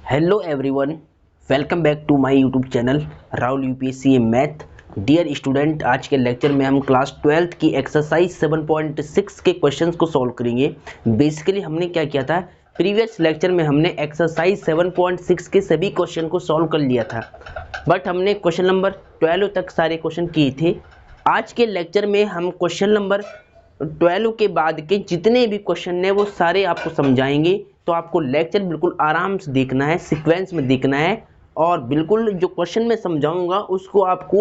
Hello everyone, welcome back to my YouTube channel Rahul UPSC math. Dear student, आज के lecture में हम class 12th की एक्सरसाइज 7.6 के क्वेश्चंस को सॉल्व करेंगे। बेसिकली हमने क्या किया था, प्रीवियस लेक्चर में हमने एक्सरसाइज 7.6 के सभी क्वेश्चन को सॉल्व कर लिया था, बट हमने क्वेश्चन नंबर 12 तक सारे क्वेश्चन किए थे। आज के लेक्चर में हम क्वेश्चन नंबर 12 के बाद के जितने भी क्वेश्चन हैं वो सारे आपको समझाएंगे। तो आपको लेक्चर बिल्कुल आराम से देखना है, सीक्वेंस में देखना है, और बिल्कुल जो क्वेश्चन मैं समझाऊंगा उसको आपको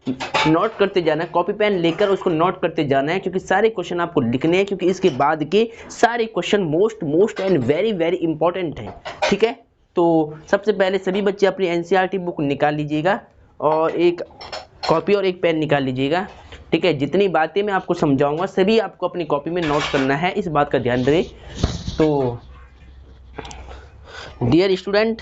नोट करते जाना है, कॉपी पेन लेकर उसको नोट करते जाना है, क्योंकि सारे क्वेश्चन आपको लिखने हैं, क्योंकि इसके बाद के सारे question most and very very important हैं। ठीक है, तो सबसे पहले सभी बच्चे अपनी एनसीईआरटी बुक निकाल लीजिएगा और एक कॉपी और एक पेन निकाल लीजिएगा। ठीक है, जितनी बातें मैं आपको समझाऊंगा सभी आपको अपनी कॉपी में नोट करना है, इस बात का ध्यान रहे। तो डियर स्टूडेंट,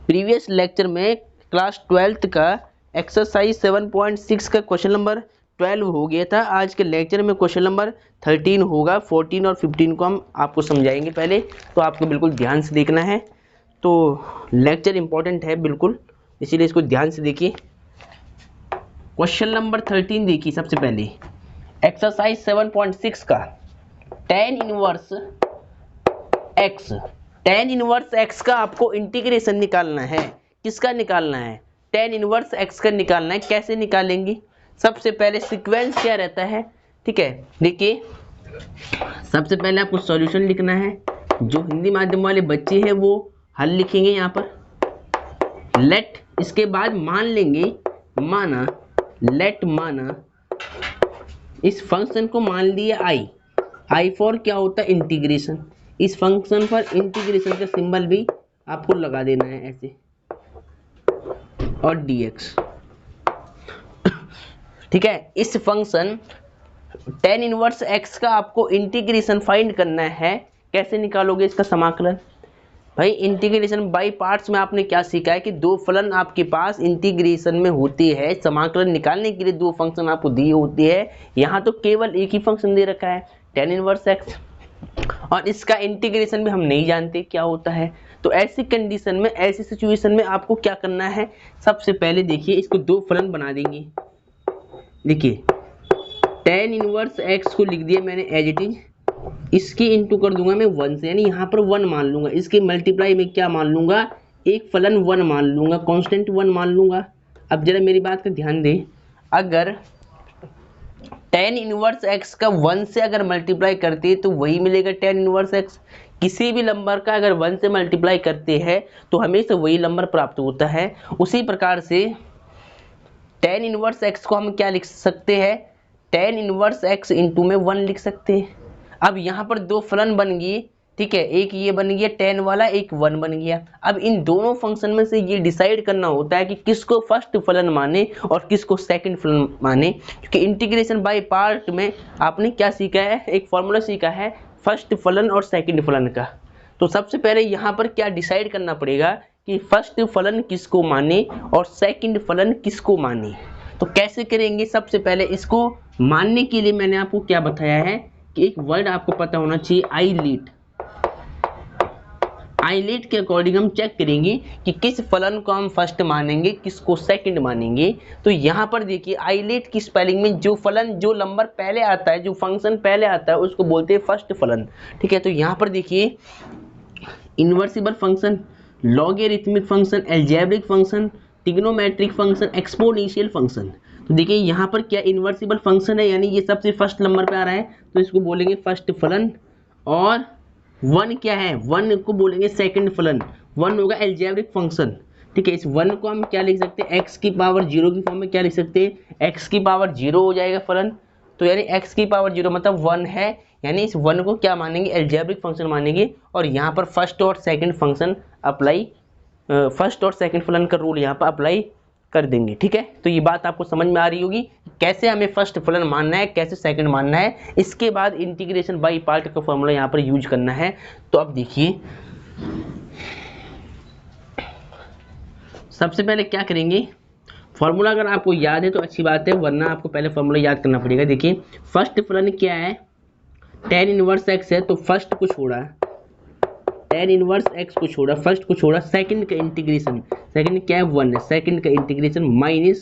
प्रीवियस लेक्चर में क्लास 12th का एक्सरसाइज 7.6 का क्वेश्चन नंबर 12 हो गया था। आज के लेक्चर में क्वेश्चन नंबर 13 होगा, 14 और 15 को हम आपको समझाएंगे पहले, तो आपको बिल्कुल ध्यान से देखना है। तो लेक्चर इंपॉर्टेंट है बिल्कुल, इसीलिए इसको ध्यान से देखिए। क्वेश्चन नंबर 13 देखिए। सबसे पहले एक्सरसाइज 7.6 का tan इनवर्स x का आपको इंटीग्रेशन निकालना है। किसका निकालना है? tan इनवर्स x का निकालना है। कैसे निकालेंगे? सबसे पहले सीक्वेंस क्या रहता है, ठीक है, देखिए। सबसे पहले आपको सॉल्यूशन लिखना है। जो हिंदी माध्यम वाले बच्चे हैं वो हल लिखेंगे यहाँ पर। लेट, इसके बाद मान लेंगे, माना, लेट माना, इस फंक्शन को मान लिया आई फॉर क्या होता है? इंटीग्रेशन। इस फंक्शन पर इंटीग्रेशन का सिंबल भी आपको लगा देना है ऐसे, और dx। ठीक है, इस फंक्शन tan इनवर्स x का आपको इंटीग्रेशन फाइंड करना है। कैसे निकालोगे इसका समाकलन? भाई इंटीग्रेशन बाय पार्ट्स में आपने क्या सीखा है कि दो फलन आपके पास इंटीग्रेशन में होती है। समाकलन निकालने के लिए दो फंक्शन आपको दिए होती है। यहाँ तो केवल एक ही फंक्शन दे रखा है, tan इनवर्स x, और इसका इंटीग्रेशन भी हम नहीं जानते क्या होता है। तो ऐसी कंडीशन में, ऐसी सिचुएशन में आपको क्या करना है? सबसे पहले देखिए, इसको दो फलन बना देंगे। देखिए, tan इनवर्स x को लिख दिया मैंने एज इट इज, इसकी इंटू कर दूंगा मैं 1 से, यानी यहाँ पर 1 मान लूंगा। इसके मल्टीप्लाई में क्या मान लूंगा? एक फलन 1 मान लूंगा, कांस्टेंट 1 मान लूंगा। अब जरा मेरी बात का ध्यान दें, अगर tan इनवर्स x का 1 से अगर मल्टीप्लाई करते हैं तो वही मिलेगा tan इनवर्स x। किसी भी नंबर का अगर 1 से मल्टीप्लाई करते हैं तो हमेशा वही नंबर प्राप्त होता है। उसी प्रकार से tan इनवर्स x को हम क्या लिख सकते हैं? tan इनवर्स x इंटू में 1 लिख सकते हैं। अब यहाँ पर दो फलन बन गए, ठीक है, एक ये बन गया tan वाला, एक 1 बन गया। अब इन दोनों फंक्शन में से ये डिसाइड करना होता है कि किसको फर्स्ट फलन माने और किसको सेकंड फलन माने, क्योंकि इंटीग्रेशन बाय पार्ट में आपने क्या सीखा है? एक फॉर्मूला सीखा है फर्स्ट फलन और सेकंड फलन का। तो सबसे पहले यहाँ पर क्या डिसाइड करना पड़ेगा कि फर्स्ट फलन किसको माने और सेकंड फलन किसको माने। तो कैसे करेंगे? सबसे पहले इसको मानने के लिए मैंने आपको क्या बताया है कि एक वर्ड आपको पता होना चाहिए, आईलेट के अकॉर्डिंग हम चेक करेंगे कि किस फलन को हम फर्स्ट मानेंगे, किसको सेकंड मानेंगे। तो यहाँ पर देखिए, आईलेट की स्पेलिंग में जो फलन, जो नंबर पहले आता है, जो फंक्शन पहले आता है, उसको बोलते हैं फर्स्ट फलन। ठीक है, तो यहाँ पर देखिए, invertible function, logarithmic function, algebraic function, trigonometric function, exponential function. तो देखिए यहाँ पर क्या इन्वर्सिबल फंक्शन है, यानी ये सबसे फर्स्ट नंबर पे आ रहा है, तो इसको बोलेंगे फर्स्ट फलन। और 1 क्या है? 1 को बोलेंगे सेकंड फलन। 1 होगा अलजेब्रिक फंक्शन। ठीक है, इस 1 को हम क्या लिख सकते हैं? x की पावर 0 की फॉर्म में क्या लिख सकते हैं? x की पावर 0 हो जाएगा फलन। तो यानी x की पावर 0 मतलब 1 है, यानी इस 1 को क्या मानेंगे? अलजेब्रिक फंक्शन मानेंगे। और यहाँ पर फर्स्ट और सेकंड फंक्शन अप्लाई, फर्स्ट और सेकंड फलन का रूल यहाँ पर अप्लाई कर देंगे। ठीक है, तो ये बात आपको समझ में आ रही होगी कैसे हमें फर्स्ट फलन मानना है, कैसे सेकंड मानना है। इसके बाद इंटीग्रेशन बाय पार्ट का फॉर्मूला यहाँ पर यूज करना है। तो अब देखिए, सबसे पहले क्या करेंगे? फॉर्मूला अगर आपको याद है तो अच्छी बात है, वरना आपको पहले फॉर्मूला याद करना पड़ेगा। देखिए, फर्स्ट फलन क्या है? tan इनवर्स x है, तो फर्स्ट को छोड़ा tan इनवर्स x को छोड़ा, फर्स्ट को छोड़ा, सेकंड का इंटीग्रेशन, सेकंड क्या है 1 है, सेकंड का integration minus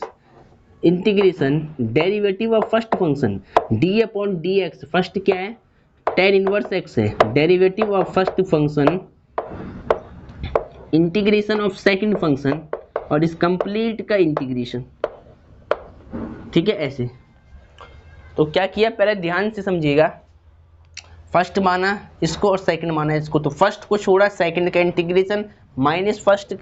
integration derivative of first function d upon dx, first क्या है tan इनवर्स x है, derivative of first function integration of second function और इस कंप्लीट का इंटीग्रेशन। ठीक है, ऐसे। तो क्या किया, पहले ध्यान से समझिएगा, फर्स्ट माना इसको और सेकंड माना इसको, तो फर्स्ट को छोड़ा, सेकंड का इंटीग्रेशन माइनस फर्स्ट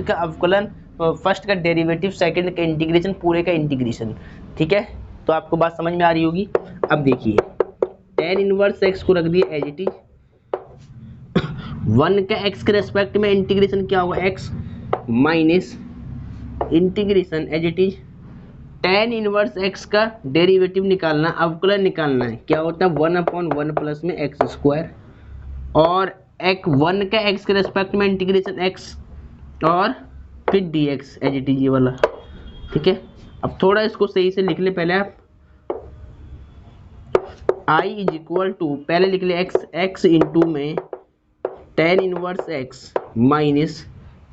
का अवकलन, फर्स्ट का डेरिवेटिव, सेकंड का इंटीग्रेशन, पूरे का इंटीग्रेशन। ठीक है, तो आपको बात समझ में आ रही होगी। अब देखिए tan इनवर्स x को रख दिया एज इट इज, 1 का x के रेस्पेक्ट में इंटीग्रेशन क्या होगा x minus integration as it is tan inverse x का डेरिवेटिव निकालना, अवकलन निकालना है, क्या होता है 1/1 प्लस में एक्स स्क्वायर, और 1 का x के रेस्पेक्ट में इंटीग्रेशन x और फिर dx एज इट इज ये वाला। ठीक है, अब थोड़ा इसको सही से लिख ले पहले आप, I इज इक्वल टू, पहले लिख ले x इंटू में tan inverse x minus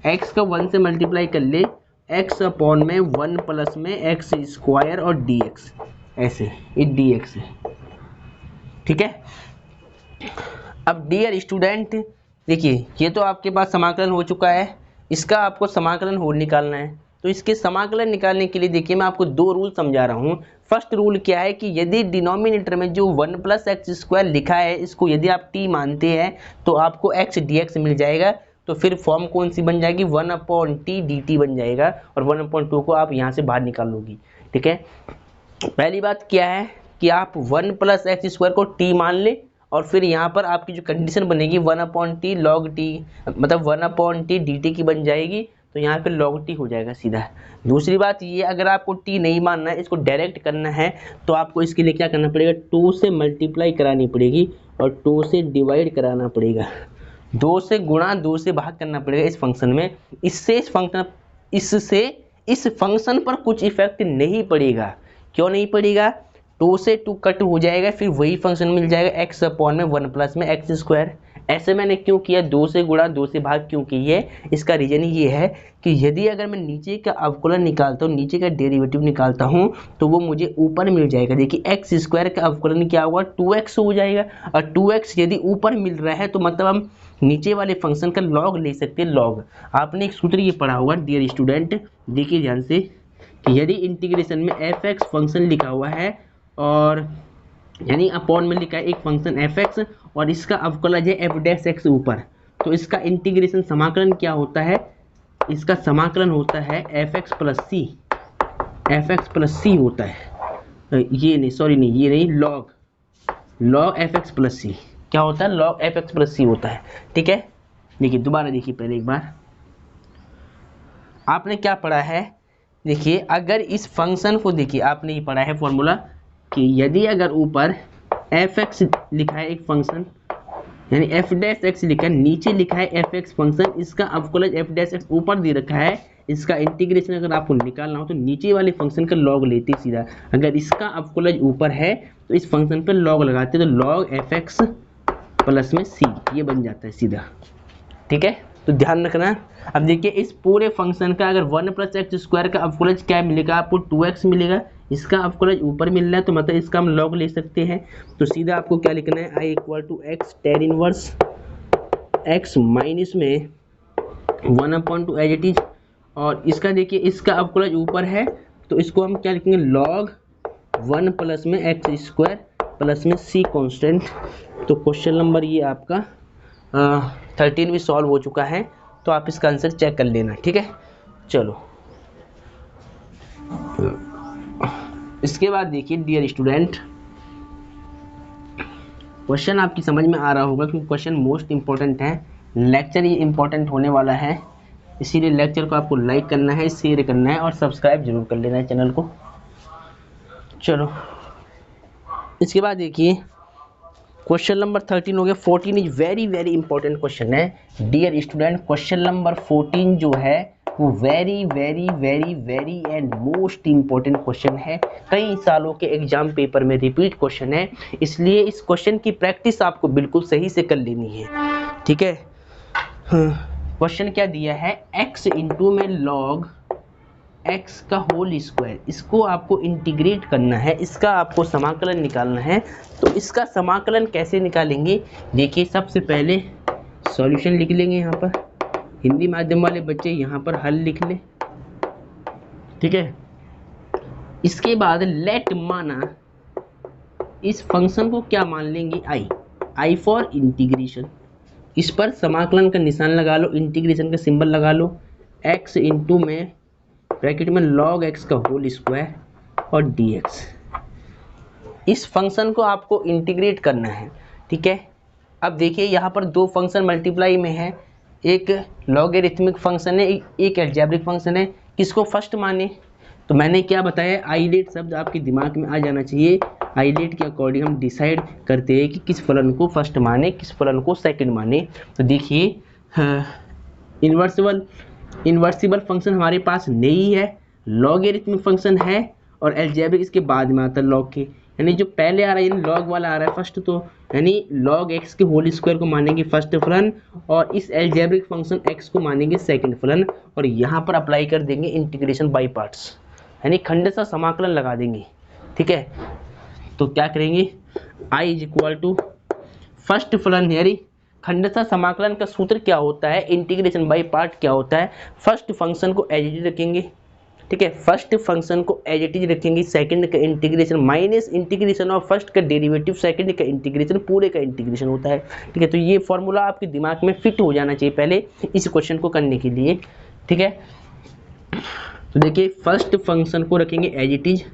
x का 1 से मल्टीप्लाई कर ले, x अपॉन में 1 प्लस में एक्स स्क्वायर और dx, ऐसे ये dx है। ठीक है, अब डियर स्टूडेंट देखिए, ये तो आपके पास समाकलन हो चुका है, इसका आपको समाकलन हो निकालना है। तो इसके समाकलन निकालने के लिए देखिए मैं आपको 2 रूल समझा रहा हूँ। फर्स्ट रूल क्या है कि यदि डिनोमिनेटर में जो 1 प्लस एक्स स्क्वायर लिखा है, इसको यदि आप t मानते हैं तो आपको x dx मिल जाएगा। तो फिर फॉर्म कौन सी बन जाएगी, 1/t dt बन जाएगा, और 1/2 को आप यहाँ से बाहर निकालोगी। ठीक है, पहली बात क्या है कि आप 1 प्लस एक्स स्क्वायर को t मान ले, और फिर यहाँ पर आपकी जो कंडीशन बनेगी 1/t log t, मतलब 1/t dt की बन जाएगी, तो यहाँ पे log t हो जाएगा सीधा। दूसरी बात ये, अगर आपको t नहीं मानना है, इसको डायरेक्ट करना है, तो आपको इसके लिए क्या करना पड़ेगा, 2 से मल्टीप्लाई करानी पड़ेगी और 2 से डिवाइड कराना पड़ेगा, 2 से गुणा 2 से भाग करना पड़ेगा इस फंक्शन में। इससे इस फंक्शन पर कुछ इफेक्ट नहीं पड़ेगा। क्यों नहीं पड़ेगा, 2 से 2 कट हो जाएगा, फिर वही फंक्शन मिल जाएगा x अपॉन में 1 प्लस में एक्स स्क्वायर। ऐसे मैंने क्यों किया, 2 से गुणा 2 से भाग क्यों की है, इसका रीजन ये है कि यदि अगर मैं नीचे का अवकलन निकालता हूँ, नीचे का डेरिवेटिव निकालता हूँ, तो वो मुझे ऊपर मिल जाएगा। देखिए एक्स स्क्वायर का अवकलन क्या होगा, 2x हो जाएगा, और 2x यदि ऊपर मिल रहा है तो मतलब हम नीचे वाले फंक्शन का लॉग ले सकते हैं, लॉग। आपने एक सूत्र ये पढ़ा होगा डियर स्टूडेंट, देखिए ध्यान से, कि यदि इंटीग्रेशन में fx फंक्शन लिखा हुआ है और यानी अपॉन में लिखा है एक फंक्शन fx और इसका अवकलज है f डैश x ऊपर, तो इसका इंटीग्रेशन समाकलन क्या होता है, इसका समाकलन होता है fx प्लस c होता है। ये नहीं, सॉरी नहीं, ये नहीं, log fx प्लस c क्या होता है, log fx प्लस c होता है। ठीक है, देखिए दोबारा देखिए, पहले एक बार आपने क्या पढ़ा है, देखिए अगर इस फंक्शन को देखिए, आपने ये पढ़ा है फॉर्मूला कि यदि अगर ऊपर fx लिखा है एक फंक्शन, यानी f डैश x लिखा है, नीचे लिखा है fx फंक्शन, इसका अवकलज f डैश x ऊपर दे रखा है, इसका इंटीग्रेशन अगर आपको निकालना हो तो नीचे वाले फंक्शन का लॉग लेते सीधा। अगर इसका अवकलज ऊपर है तो इस फंक्शन पर लॉग लगाते, तो log fx प्लस में c ये बन जाता है सीधा। ठीक है, तो ध्यान रखना। अब देखिए इस पूरे फंक्शन का अगर 1 प्लस एक्स स्क्वायर का अवकलज क्या मिलेगा, आपको 2x मिलेगा, इसका अवकलज ऊपर मिल रहा है तो मतलब इसका हम लॉग ले सकते हैं। तो सीधा आपको क्या लिखना है, i equal to x tan inverse x minus में 1/2 एज इट इज, और इसका देखिए इसका अवकलज ऊपर है तो इसको हम क्या लिखेंगे, log 1 प्लस में एक्स स्क्वायर प्लस में c कांस्टेंट। तो क्वेश्चन नंबर ये आपका 13 भी सॉल्व हो चुका है, तो आप इसका आंसर चेक कर लेना। ठीक है, चलो इसके बाद देखिए डियर स्टूडेंट, क्वेश्चन आपकी समझ में आ रहा होगा क्योंकि क्वेश्चन मोस्ट इंपॉर्टेंट है, लेक्चर ये इंपॉर्टेंट होने वाला है, इसीलिए लेक्चर को आपको लाइक करना है, शेयर करना है और सब्सक्राइब जरूर कर लेना है चैनल को। चलो इसके बाद देखिए क्वेश्चन नंबर 13 हो गया, 14 is very very important question है डियर स्टूडेंट। क्वेश्चन नंबर 14 जो है वो very very very very and most important question है, कई सालों के एग्जाम पेपर में रिपीट क्वेश्चन है, इसलिए इस क्वेश्चन की प्रैक्टिस आपको बिल्कुल सही से कर लेनी है। ठीक है, क्वेश्चन क्या दिया है, x इंटू में log x का होल स्क्वायर, इसको आपको इंटीग्रेट करना है, इसका आपको समाकलन निकालना है। तो इसका समाकलन कैसे निकालेंगे, देखिए सबसे पहले सॉल्यूशन लिख लेंगे यहाँ पर, हिंदी माध्यम वाले बच्चे यहाँ पर हल लिख लें, ठीक है। इसके बाद लेट माना, इस फंक्शन को क्या मान लेंगे, आई फॉर इंटीग्रेशन, इस पर समाकलन का निशान लगा लो, इंटीग्रेशन का सिंबल लगा लो, x इंटू में ब्रैकेट में log x का होल स्क्वायर और dx। इस फंक्शन को आपको इंटीग्रेट करना है, ठीक है। अब देखिए यहाँ पर दो फंक्शन मल्टीप्लाई में है, एक लॉगरिथमिक फंक्शन है, एक अलजेब्रिक फंक्शन है, किसको फर्स्ट माने। तो मैंने क्या बताया, आइलेट शब्द आपके दिमाग में आ जाना चाहिए। आइलेट के अकॉर्डिंग हम डिसाइड करते हैं कि किस फलन को फर्स्ट माने, किस फलन को सेकंड माने। तो देखिए इन्वर्सिबल फंक्शन हमारे पास नहीं है, लॉगरिथमिक फंक्शन है और अलजेब्रिक इसके बाद में आता है लॉग के, यानी जो पहले आ रहा है लॉग वाला आ रहा है फर्स्ट, तो यानी log x के होल स्क्वायर को मानेंगे फर्स्ट फलन और इस अलजेब्रिक फंक्शन x को मानेंगे सेकंड फलन, और यहाँ पर अप्लाई कर देंगे इंटीग्रेशन बाय पार्ट्स, यानी खंडशः समाकलन लगा देंगे, ठीक है। तो क्या करेंगे, i is equal to first फलन, यानी खंडशः समाकलन का सूत्र क्या होता है, इंटीग्रेशन बाय पार्ट क्या होता है, फर्स्ट फंक्शन को एज इट इज रखेंगे, ठीक है, फर्स्ट फंक्शन को एज इट इज रखेंगे, सेकंड का integration minus integration of first का डेरिवेटिव, सेकंड का इंटीग्रेशन, पूरे का इंटीग्रेशन होता है, ठीक है। तो ये फॉर्मूला आपके दिमाग में फिट हो जाना चाहिए पहले इस क्वेश्चन को करने के लिए, ठीक है। तो देखिए फर्स्ट फंक्शन को रखेंगे as it is,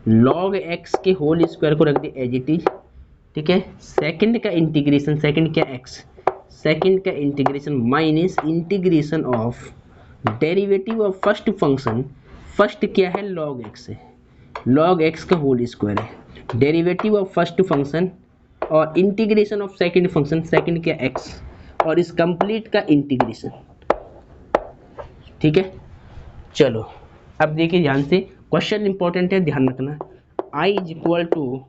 log x के होल स्क्वायर को रख दिए एज इट इज, ठीक है। सेकंड का इंटीग्रेशन, सेकंड क्या x, सेकंड का integration minus integration of derivative of first function, first क्या है log x है, log x का होल स्क्वायर है, डेरिवेटिव ऑफ फर्स्ट फंक्शन और integration of second function, second क्या x और इस कंप्लीट का इंटीग्रेशन, ठीक है। चलो अब देखिए ध्यान से, क्वेश्चन इंपॉर्टेंट है, ध्यान रखना। i is equal to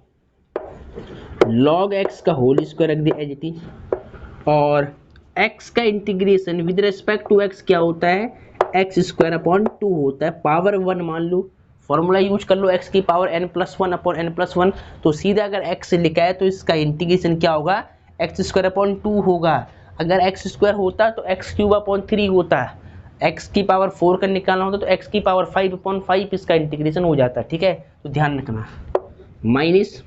log x का होल स्क्वायर रख दिया एज इट इज, और x का integration with respect to x क्या होता है, एक्स स्क्वायर अपॉन 2 होता है, पावर 1 मान लो, फॉर्मूला यूज कर लो x की पावर n+1 अपॉन n+1, तो सीधा अगर x लिखा है तो इसका इंटीग्रेशन क्या होगा, एक्स स्क्वायर अपॉन 2 होगा, अगर एक्स स्क्वायर होता तो एक्स क्यूब अपॉन 3 होता, x की पावर 4 का निकालना होता तो x की पावर 5 अपॉन 5 इसका इंटीग्रेशन हो जाता, ठीक है। तो ध्यान रखना, माइनस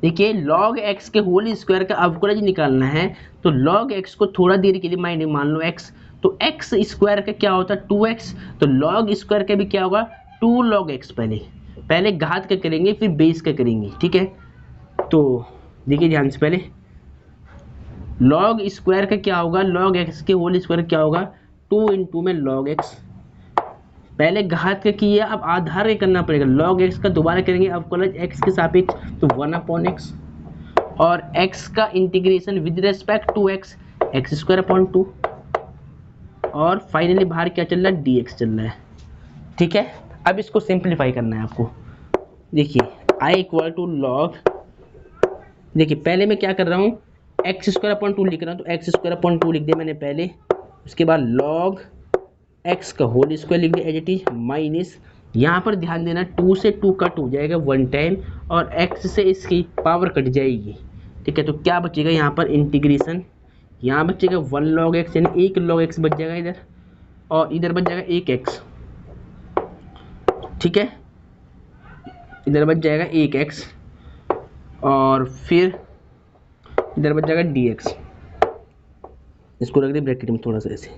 देखिए log x के होल स्क्वायर का अवकलज निकालना है, तो log x को थोड़ा देर के लिए माइनस मान लो x, तो x स्क्वायर का क्या होता है 2x, तो log स्क्वायर का भी क्या होगा 2 log x, पहले घात का करेंगे फिर बेस का करेंगे, ठीक है। तो देखिए ध्यान से, पहले log स्क्वायर का क्या होगा, log x के होल स्क्वायर क्या होगा 2 इंटू में log x, पहले घात का किया अब आधार का करना पड़ेगा, log x का दोबारा करेंगे अवकलज x के सापेक्ष, तो 1/x और x का integration with respect to x, x square upon 2, और फाइनली बाहर क्या चल रहा है dx चल रहा है, ठीक है। अब इसको सिंप्लीफाई करना है आपको, देखिए i इक्वल टू लॉग, देखिए पहले मैं क्या कर रहा हूँ एक्स स्क्वायर अपॉन 2 लिख रहा हूँ, तो एक्स स्क्वायर अपॉन 2 लिख दिया मैंने पहले, उसके बाद log x का होल स्क्वायर लिख दिया एज इट इज, माइनस यहाँ पर ध्यान देना 2 से 2 कट हो जाएगा 1 टाइम और x से इसकी पावर कट जाएगी, ठीक है। तो क्या बचेगा यहाँ पर इंटीग्रेशन, यहाँ बचेगा 1 log x, यानी 1 log x बच जाएगा इधर, और इधर बच जाएगा 1x, ठीक है, इधर बच जाएगा 1x और फिर इधर बच जाएगा dx, इसको रख दे ब्रैकेट में थोड़ा सा ऐसे,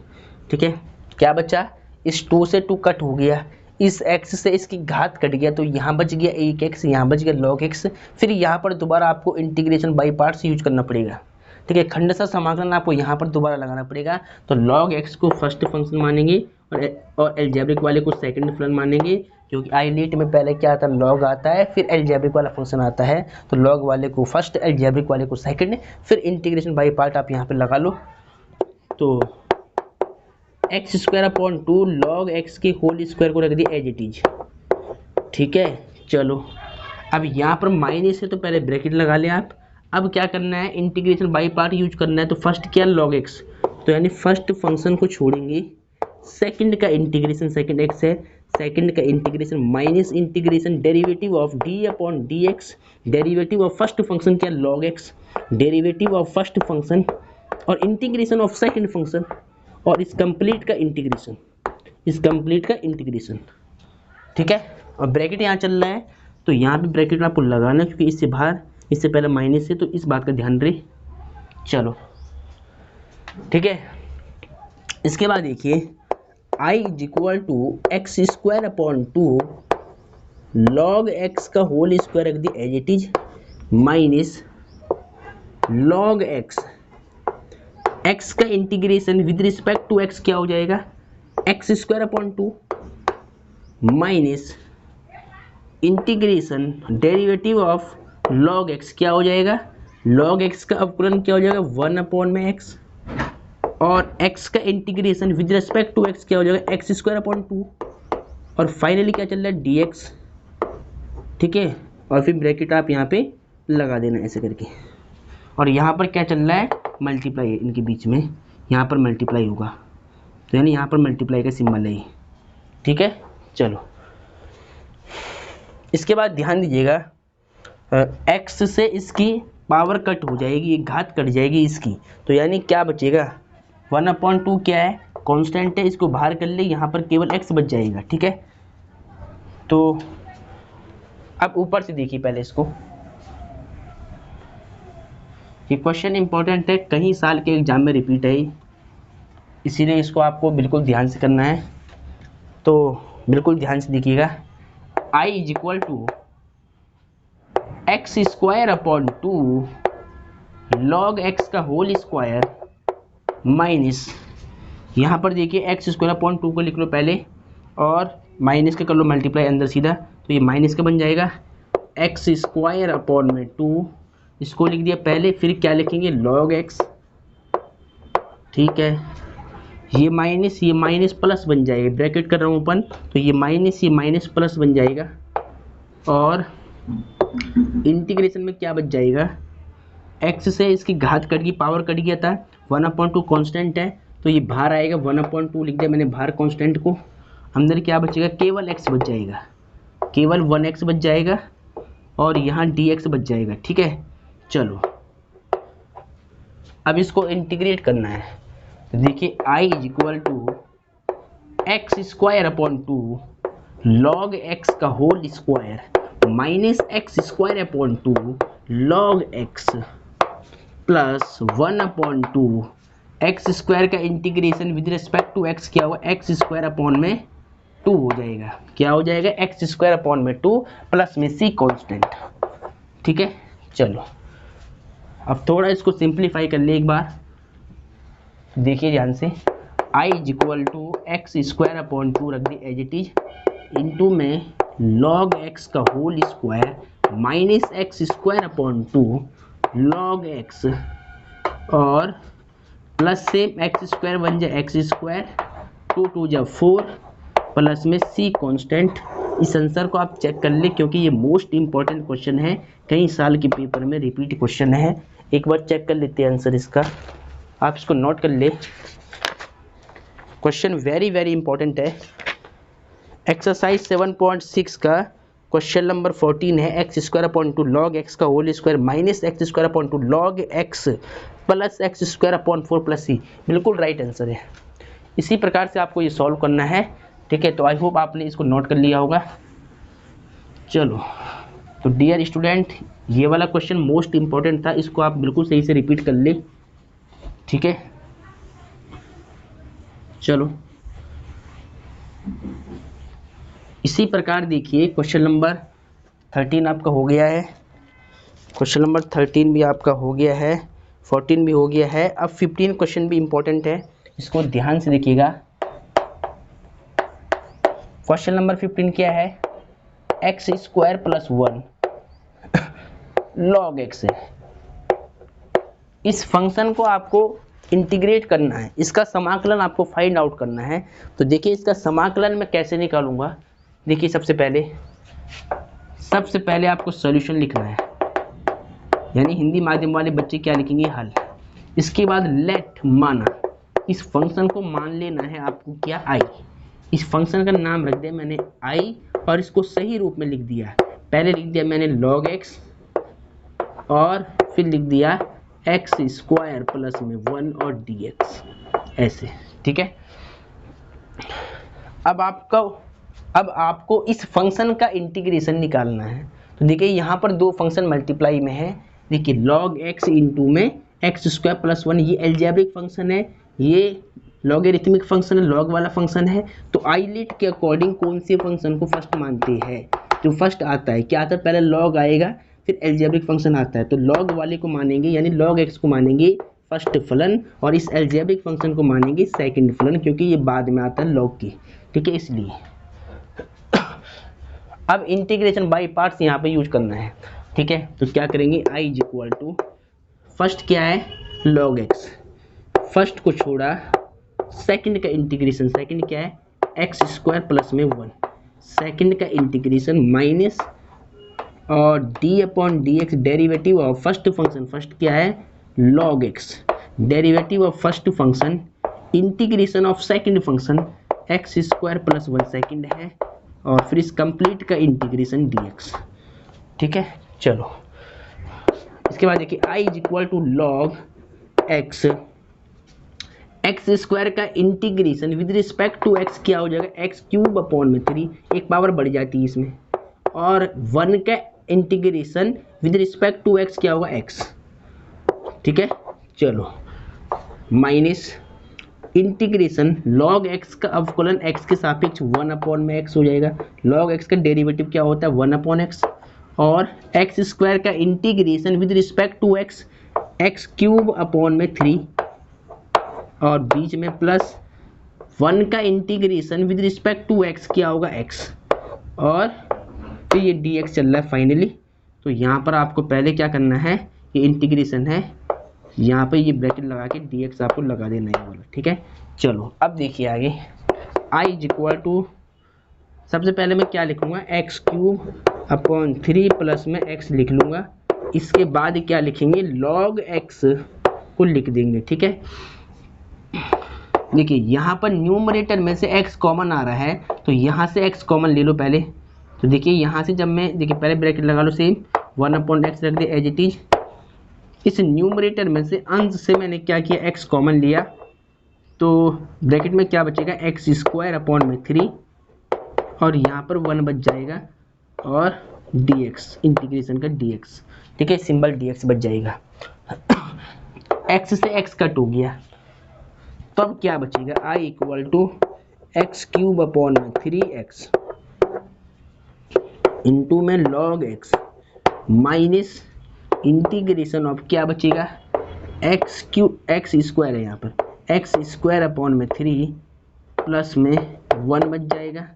ठीक है। क्या बचा, इस 2 से 2 कट हो गया, इस x से इसकी घात कट गया, तो यहाँ बच गया 1x, यहाँ बच गया log x, फिर यहाँ पर दोबारा आपको इंटीग्रेशन बाय पार्ट्स यूज करना पड़ेगा, ठीक है। खंडशः समाकलन आपको यहाँ पर दोबारा लगाना पड़ेगा, तो log x को फर्स्ट फंक्शन मानेंगे और अलजेब्रिक वाले को सेकंड फलन मानेंगे, क्योंकि आइलेट में पहले क्या आता है log आता है, फिर अलजेब्रिक वाला फंक्शन आता है, तो log वाले को फर्स्ट, अलजेब्रिक वाले को सेकंड, फिर इंटीग्रेशन बाय पार्ट आप यहाँ पर लगा लो। तो x square upon 2 log x के होल स्क्वायर को रख दिया एज इट इज, ठीक है। चलो अब यहाँ पर माइनस है तो पहले ब्रैकेट लगा ले आप, अब क्या करना है इंटीग्रेशन बाय पार्ट यूज करना है, तो फर्स्ट क्या log x, तो यानी फर्स्ट फंक्शन को छोड़ेंगे, सेकंड का इंटीग्रेशन, सेकंड एक्स है, सेकंड का integration minus integration derivative of d upon d x, derivative of first function क्या log x, derivative of first function और इंटीग्रेशन ऑफ सेकंड फंक्शन और इस कंप्लीट का इंटीग्रेशन, इस कंप्लीट का इंटीग्रेशन। ठीक है, और ब्रैकेट यहाँ चल रहा है तो यहाँ भी ब्रैकेट आपको लगाना क्योंकि इससे बाहर, इससे पहले माइनस है, तो इस बात का ध्यान रहे। चलो ठीक है, इसके बाद देखिए i is equal to x square upon 2 log x का होल स्क्वायर रख दिया as it is minus log x, x का integration with respect to x क्या हो जाएगा, x square upon 2 minus integration derivative of log x क्या हो जाएगा, लॉग एक्स का अवकलन क्या हो जाएगा 1 अपॉन में एक्स, और x का integration with respect to x क्या हो जाएगा एक्स स्क्वायर अपॉन 2, और फाइनली क्या चल रहा है dx। ठीक है, और फिर ब्रैकेट आप यहाँ पे लगा देना ऐसे करके, और यहाँ पर क्या चल रहा है मल्टीप्लाई है इनके बीच में, यहाँ पर मल्टीप्लाई होगा तो यानी यहाँ पर मल्टीप्लाई का सिंबल है। ठीक है, चलो इसके बाद ध्यान दीजिएगा x से इसकी पावर कट हो जाएगी, ये घात कट जाएगी इसकी, तो यानी क्या बचेगा 1/2 क्या है कांस्टेंट है, इसको बाहर कर ले, यहाँ पर केवल x बच जाएगा। ठीक है, तो अब ऊपर से देखिए पहले इसको, ये क्वेश्चन इंपॉर्टेंट है, कई साल के एग्जाम में रिपीट है, इसीलिए इसको आपको बिल्कुल ध्यान से करना है, तो बिल्कुल ध्यान से देखिएगा। i is equal to x square upon 2 log x का होल स्क्वायर माइनस, यहाँ पर देखिए एक्स स्क्वायर अपॉन 2 को लिख लो पहले और माइनस का कर लो मल्टीप्लाई अंदर सीधा, तो ये माइनस का बन जाएगा एक्स स्क्वायर अपॉन में 2, इसको लिख दिया पहले, फिर क्या लिखेंगे लॉग एक्स। ठीक है, ये माइनस प्लस बन जाएगा, ब्रैकेट कर रहा हूँ ओपन, तो ये माइनस प्लस बन जाएगा, और इंटीग्रेशन में क्या बच जाएगा, x से इसकी घात कट गई, पावर कट गया था, 1/2 कांस्टेंट है तो ये बाहर आएगा, 1/2 लिख दिया मैंने बाहर कांस्टेंट को, अंदर क्या बचेगा केवल x बच जाएगा, केवल 1x बच जाएगा, और यहाँ dx बच जाएगा। ठीक है, चलो अब इसको इंटीग्रेट करना है, तो देखिए i is equal to x square upon 2 log x का whole square minus x square upon 2 log x plus 1/2 x square का integration with respect to x क्या होगा एक्स स्क्वायर अपॉन में 2 हो जाएगा, क्या हो जाएगा एक्स स्क्वायर अपॉन में 2 प्लस में c कांस्टेंट। ठीक है, चलो अब थोड़ा इसको सिंप्लीफाई कर ले एक बार, देखिए ध्यान से, i is equal to x square upon 2 रख दी एज इट इज इंटू में लॉग x का whole square minus x square upon 2 log x, और प्लस सेम एक्स स्क्वायर बन जाए एक्स स्क्वायर, 2 जा 4 प्लस में c कांस्टेंट। इस आंसर को आप चेक कर ले क्योंकि ये मोस्ट इंपॉर्टेंट क्वेश्चन है, कई साल के पेपर में रिपीट क्वेश्चन है, एक बार चेक कर लेते हैं आंसर इसका, आप इसको नोट कर ले, क्वेश्चन वेरी वेरी इंपॉर्टेंट है। एक्सरसाइज 7.6 का क्वेश्चन नंबर 14 है, x square upon 2 log x का whole square minus x square upon 2 log x plus x square upon 4 plus C, बिल्कुल राइट आंसर है। इसी प्रकार से आपको ये सॉल्व करना है। ठीक है, तो आई होप आपने इसको नोट कर लिया होगा। चलो, तो डियर स्टूडेंट ये वाला क्वेश्चन मोस्ट इंपॉर्टेंट था, इसको आप बिल्कुल सही से रिपीट कर ले। ठीक है, चलो इसी प्रकार देखिए क्वेश्चन नंबर 13 आपका हो गया है, क्वेश्चन नंबर 13 भी आपका हो गया है, 14 भी हो गया है। अब 15 क्वेश्चन भी इंपॉर्टेंट है, इसको ध्यान से देखिएगा। क्वेश्चन नंबर 15 क्या है, x square plus 1 log x है। इस फंक्शन को आपको इंटीग्रेट करना है, इसका समाकलन आपको फाइंड आउट करना है। तो देखिए इसका समाकलन मैं कैसे निकालूंगा, देखिए सबसे पहले आपको सॉल्यूशन लिखना है, यानी हिंदी माध्यम वाले बच्चे क्या लिखेंगे हल। इसके बाद लेट माना, इस फंक्शन को मान लेना है आपको क्या, आई। इस फंक्शन का नाम रख दिया मैंने आई और इसको सही रूप में लिख दिया। पहले लिख दिया मैंने log x और फिर लिख दिया एक्स स्क्वायर प्लस में 1 और dx ऐसे, ठीक है। अब आपको इस फंक्शन का इंटीग्रेशन निकालना है। तो देखिए यहाँ पर दो फंक्शन मल्टीप्लाई में है। देखिए log x इंटू में एक्स स्क्वायर प्लस 1, ये एल्जेब्रिक फंक्शन है, ये लॉगरिथमिक फंक्शन है, लॉग वाला फंक्शन है। तो आईलेट के अकॉर्डिंग कौन से फंक्शन को फर्स्ट मानते हैं, जो फर्स्ट आता है क्या आता है, पहले log आएगा फिर एल्जेब्रिक फंक्शन आता है। तो log वाले को मानेंगे यानी log x को मानेंगे फर्स्ट फलन और इस एल्जेब्रिक फंक्शन को मानेंगे सेकंड फलन, क्योंकि ये बाद में आता है log की, ठीक है, इसलिए। अब इंटीग्रेशन बाय पार्ट्स यहाँ पे यूज करना है, ठीक है। तो क्या करेंगे, i is equal to first क्या है log x, फर्स्ट को छोड़ा, सेकंड का इंटीग्रेशन, सेकंड क्या है एक्स स्क्वायर प्लस में 1, सेकंड का इंटीग्रेशन माइनस और D upon d x derivative of first function, first क्या है log x, derivative of first function integration of second function x square plus 1 second है और फिर इस कंप्लीट का इंटीग्रेशन dx, ठीक है। चलो इसके बाद देखिए i is equal to log x, x square का integration with respect to x क्या हो जाएगा, एक्स क्यूब अपॉन में 3, एक पावर बढ़ जाती है इसमें, और 1 का integration with respect to x क्या होगा x, ठीक है। चलो माइनस इंटीग्रेशन log x का अवकलन x के सापेक्ष 1 अपॉन में x हो जाएगा, log x का डेरिवेटिव क्या होता है 1 अपॉन x, और एक्स स्क्वायर का integration with respect to x x cube upon में 3 और बीच में प्लस 1 का integration with respect to x क्या होगा x, और फिर ये dx चल रहा है फाइनली। तो यहाँ पर आपको पहले क्या करना है, ये इंटीग्रेशन है, यहाँ पे ये ब्रैकेट लगा के dx आपको लगा देना है वाला, ठीक है। चलो अब देखिए आगे, i इज इक्वल टू सबसे पहले मैं क्या लिखूंगा, एक्स क्यूब अपॉन 3 प्लस में x लिख लूँगा, इसके बाद क्या लिखेंगे log x को लिख देंगे, ठीक है। देखिए यहाँ पर न्यूमरेटर में से x कॉमन आ रहा है तो यहाँ से x कॉमन ले लो पहले। तो देखिए यहाँ से जब मैं, देखिए पहले ब्रैकेट लगा लो सेम, 1 अपॉन एक्स रख दे एज इट इज। इस न्यूमरेटर में से अंश से मैंने क्या किया, x कॉमन लिया, तो ब्रैकेट में क्या बचेगा एक्स स्क्वायर अपॉन में 3 और यहाँ पर 1 बच जाएगा और dx इंटीग्रेशन का dx, ठीक है, सिंबल dx बच जाएगा। x से x कट हो गया, तो अब क्या बचेगा, i equal to x cube upon में 3x इंटू में log x minus integration of क्या बचेगा, एक्स क्यूब एक्स स्क्वायर है यहाँ पर, एक्स स्क्वायर अपॉन में 3 प्लस में 1 बच जाएगा।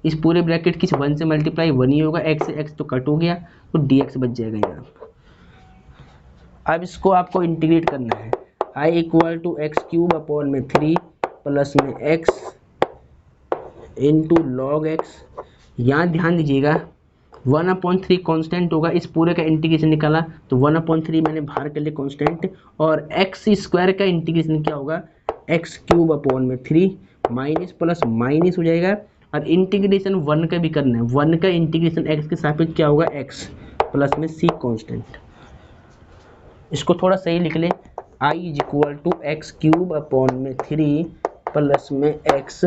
इस पूरे ब्रैकेट की 1 से मल्टीप्लाई 1 ही होगा, x से x तो कट हो गया तो dx बच जाएगा यहाँ। अब इसको आपको इंटीग्रेट करना है, i equal to x cube upon में 3 प्लस में x इंटू लॉग एक्स। यहाँ ध्यान दीजिएगा 1/3 कांस्टेंट होगा, इस पूरे का इंटीग्रेशन निकाला तो 1/3 मैंने बाहर कर लिया कांस्टेंट, और एक्स स्क्वायर का इंटीग्रेशन क्या होगा, एक्स क्यूब अपॉन में 3 माइनस प्लस माइनस हो जाएगा, और इंटीग्रेशन 1 का भी करना है, 1 का इंटीग्रेशन x के सापेक्ष क्या होगा x प्लस में c कांस्टेंट। इसको थोड़ा सही लिख ले, i is equal to x cube upon में 3 प्लस में x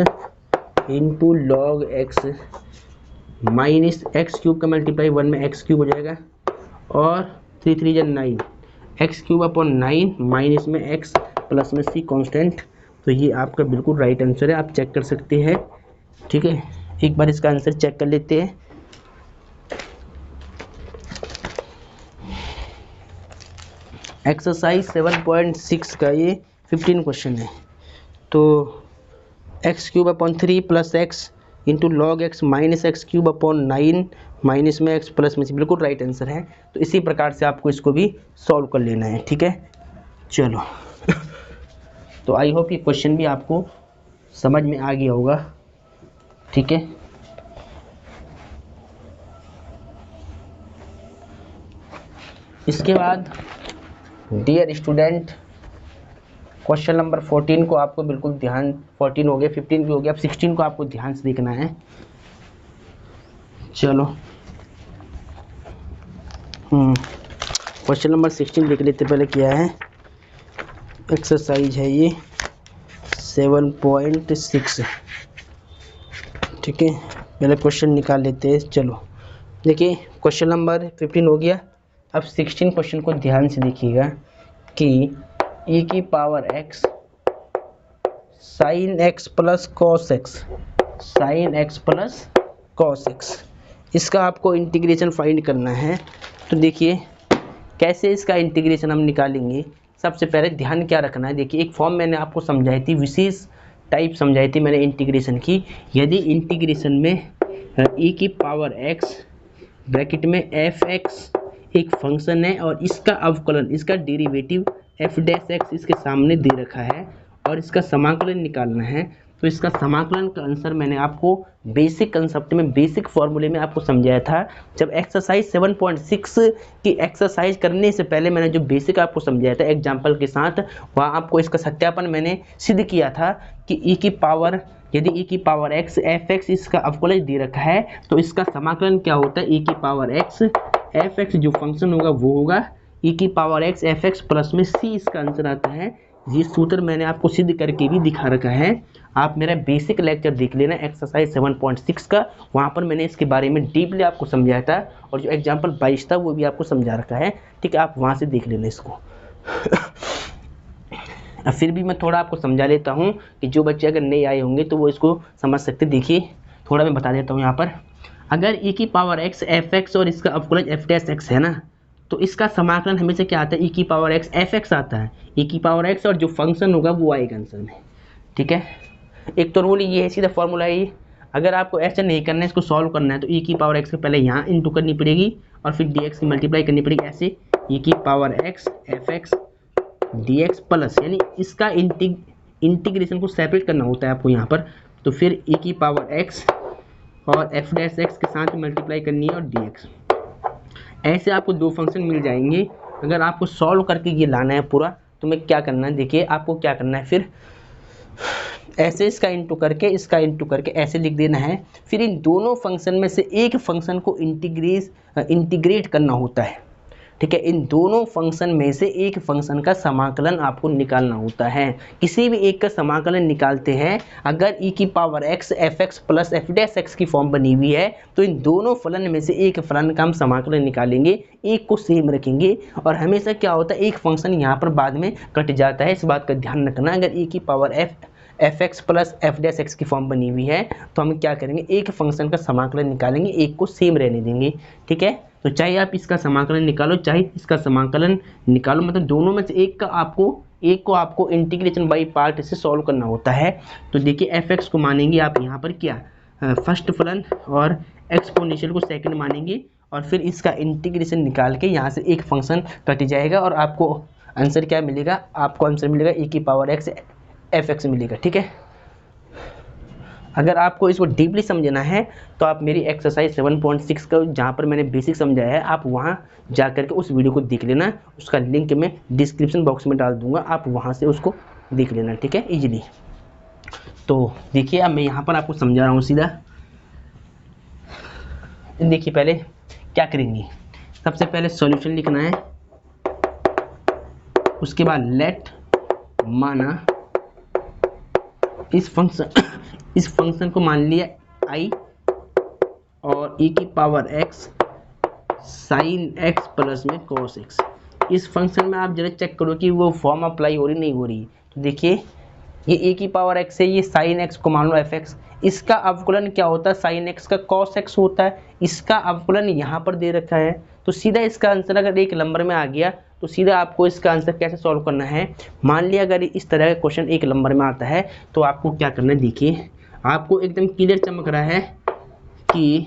into log x minus x cube का मल्टीप्लाई 1 में एक्स क्यूब हो जाएगा, और 3 3 जा 9 एक्स क्यूब अपॉन 9 माइनस में x प्लस में c कांस्टेंट। तो ये आपका बिल्कुल राइट आंसर है, आप चेक कर सकते हैं, ठीक है। एक बार इसका आंसर चेक कर लेते हैं। एक्सरसाइज 7.6 का ये 15 क्वेश्चन है। तो x cube upon 3 plus x into log x minus x cube upon 9 minus में एक्स प्लस में, बिल्कुल राइट आंसर है। तो इसी प्रकार से आपको इसको भी सॉल्व कर लेना है, ठीक है। चलो तो आई होप ये क्वेश्चन भी आपको समझ में आ गया होगा, ठीक है। इसके बाद डियर स्टूडेंट, क्वेश्चन नंबर 14 को आपको बिल्कुल ध्यान, 14 हो गया, 15 भी हो गया, अब 16 को आपको ध्यान से देखना है। चलो क्वेश्चन नंबर 16 देख लेते पहले क्या है। एक्सरसाइज है ये 7.6, ठीक है। पहले क्वेश्चन निकाल लेते हैं। चलो देखिए क्वेश्चन नंबर 15 हो गया, अब 16 क्वेश्चन को ध्यान से देखिएगा कि e की power x sine x plus cos x, sine x plus cos x, इसका आपको इंटीग्रेशन फाइंड करना है। तो देखिए कैसे इसका इंटीग्रेशन हम निकालेंगे। सबसे पहले ध्यान क्या रखना है, देखिए एक फॉर्म मैंने आपको समझाई थी, विशेष टाइप समझाई थी मैंने इंटीग्रेशन की। यदि इंटीग्रेशन में e की पावर x ब्रैकेट में fx एक फंक्शन है और इसका अवकलन, इसका डेरिवेटिव f डैश x इसके सामने दे रखा है और इसका समाकलन निकालना है। तो इसका समाकलन का आंसर मैंने आपको बेसिक कंसेप्ट में, बेसिक फॉर्मूले में आपको समझाया था। जब एक्सरसाइज 7.6 की एक्सरसाइज करने से पहले मैंने जो बेसिक आपको समझाया था एग्जाम्पल के साथ, वहाँ आपको इसका सत्यापन मैंने सिद्ध किया था कि e की पावर, यदि e की पावर x fx इसका अवकलन दे रखा है तो इसका समाकलन क्या होता है, e की पावर x fx जो फंक्शन होगा वो होगा e की पावर x fx प्लस में c, इसका आंसर आता है। ये सूत्र मैंने आपको सिद्ध करके भी दिखा रखा है, आप मेरा बेसिक लेक्चर देख लेना एक्सरसाइज 7.6 का, वहाँ पर मैंने इसके बारे में डीपली आपको समझाया था और जो एग्जाम्पल 22 था वो भी आपको समझा रखा है, ठीक है। आप वहाँ से देख लेना इसको। फिर भी मैं थोड़ा आपको समझा लेता हूँ कि जो बच्चे अगर नए आए होंगे तो वो इसको समझ सकते। देखिए थोड़ा मैं बता देता हूँ यहाँ पर, अगर e की पावर x fx और इसका अवकलन f डैश x है ना, तो इसका समाकलन हमेशा क्या आता है, e की पावर x fx आता है, e की पावर x और जो फंक्शन होगा वो आएगा आंसर में, ठीक है। एक तो रूल ये है, सीधा फॉर्मूला है ये। अगर आपको ऐसा नहीं करना है, इसको सॉल्व करना है तो e की पावर x के पहले यहाँ इंटू करनी पड़ेगी और फिर dx की मल्टीप्लाई करनी पड़ेगी, ऐसे e की power x fx dx plus, यानी इसका इंटीग्रेशन को सेपरेट करना होता है आपको यहाँ पर। तो फिर e की पावर x और f डैश x के साथ मल्टीप्लाई करनी है और dx, ऐसे आपको दो फंक्शन मिल जाएंगे। अगर आपको सॉल्व करके ये लाना है पूरा, तो मैं क्या करना है, देखिए आपको क्या करना है, फिर ऐसे इसका इंटू करके, इसका इंटू करके ऐसे लिख देना है। फिर इन दोनों फंक्शन में से एक फंक्शन को इंटीग्रेट करना होता है, ठीक है। इन दोनों फंक्शन में से एक फंक्शन का समाकलन आपको निकालना होता है। किसी भी एक का समाकलन निकालते हैं, अगर e की power x fx plus f dash x की फॉर्म बनी हुई है तो इन दोनों फलन में से एक फलन का हम समाकलन निकालेंगे, एक को सेम रखेंगे। और हमेशा क्या होता है, एक फंक्शन यहाँ पर बाद में कट जाता है, इस बात का ध्यान रखना। अगर e की power fx plus f dash x की फॉर्म बनी हुई है तो हम क्या करेंगे, एक फंक्शन का समाकलन निकालेंगे, एक को सेम रहने देंगे, ठीक है। तो चाहे आप इसका समाकलन निकालो चाहे इसका समाकलन निकालो, मतलब दोनों में से एक को आपको इंटीग्रेशन बाई पार्ट से सॉल्व करना होता है। तो देखिए fx को मानेंगे आप यहाँ पर क्या, फर्स्ट फलन, और एक्सपोनेंशियल को सेकंड मानेंगे, और फिर इसका इंटीग्रेशन निकाल के यहाँ से एक फंक्शन कट जाएगा और आपको आंसर क्या मिलेगा, आपको आंसर मिलेगा e की पावर x fx मिलेगा, ठीक है। अगर आपको इसको डीपली समझना है तो आप मेरी एक्सरसाइज 7.6 का जहाँ पर मैंने बेसिक समझाया है, आप वहाँ जा करके उस वीडियो को देख लेना, उसका लिंक मैं डिस्क्रिप्शन बॉक्स में डाल दूंगा, आप वहाँ से उसको देख लेना, ठीक है, इजीली। तो देखिए अब मैं यहाँ पर आपको समझा रहा हूँ सीधा। देखिए पहले क्या करेंगे, सबसे पहले सॉल्यूशन लिखना है, उसके बाद लेट माना इस फंक्शन को मान लिया i और e की power x sine x plus में cos x। इस फंक्शन में आप जरा चेक करो कि वो फॉर्म अप्लाई हो रही नहीं हो रही। तो देखिए ये e की पावर x है, ये साइन x को मान लो fx, इसका अवकलन क्या होता है, साइन x का cos x होता है, इसका अवकलन यहाँ पर दे रखा है। तो सीधा इसका आंसर अगर एक नंबर में आ गया तो सीधा आपको इसका आंसर कैसे सॉल्व करना है। मान लिया अगर इस तरह का क्वेश्चन एक नंबर में आता है तो आपको क्या करना है, देखिए आपको एकदम क्लियर चमक रहा है कि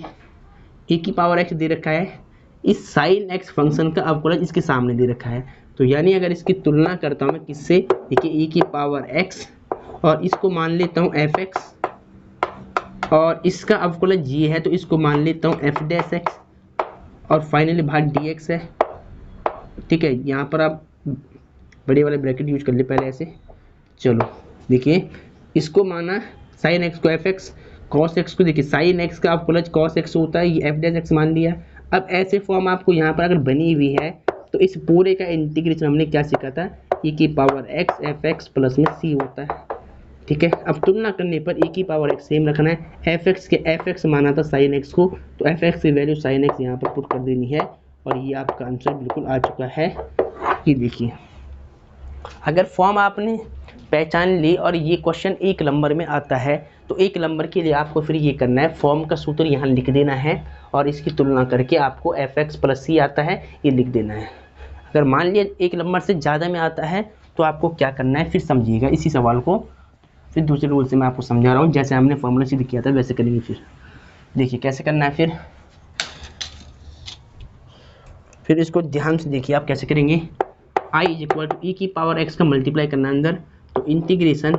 e की पावर x दे रखा है, इस साइन x फंक्शन का अवकलन इसके सामने दे रखा है। तो यानी अगर इसकी तुलना करता हूँ मैं किससे, देखिए e की पावर x और इसको मान लेता हूँ fx और इसका अवकलन ये है तो इसको मान लेता हूँ f डैश x और फाइनली भाग dx है, ठीक है। यहाँ पर आप बड़े वाले ब्रैकेट यूज कर ले पहले ऐसे, चलो देखिए, इसको माना साइन एक्स को एफ एक्स, कॉस एक्स को देखिए साइन एक्स का आपको कॉस एक्स होता है, ये एफ डैश एक्स मान लिया। अब ऐसे फॉर्म आपको यहाँ पर अगर बनी हुई है तो इस पूरे का इंटीग्रेशन हमने क्या सीखा था, e की power x F x plus में c होता है। ठीक है, अब तुलना करने पर e की पावर x सेम रखना है, एफ एक्स के एफ एक्स माना था साइन एक्स को, तो एफ एक्स की वैल्यू साइन एक्स यहाँ पर पुट कर देनी है और ये आपका आंसर बिल्कुल आ चुका है। ये देखिए, अगर फॉर्म आपने पहचान ली और ये क्वेश्चन एक नंबर में आता है तो एक नंबर के लिए आपको फिर ये करना है, फॉर्म का सूत्र यहाँ लिख देना है और इसकी तुलना करके आपको एफ एक्स प्लस सी आता है ये लिख देना है। अगर मान लिया एक नंबर से ज़्यादा में आता है तो आपको क्या करना है, फिर समझिएगा इसी सवाल को, फिर दूसरे रूल से मैं आपको समझा रहा हूँ, जैसे हमने फॉर्मूला सिद्ध किया था वैसे करेंगे। फिर देखिए कैसे करना है, फिर इसको ध्यान से देखिए आप कैसे करेंगे। i इज इक्वल टू ई की पावर x का मल्टीप्लाई करना अंदर, तो इंटीग्रेशन,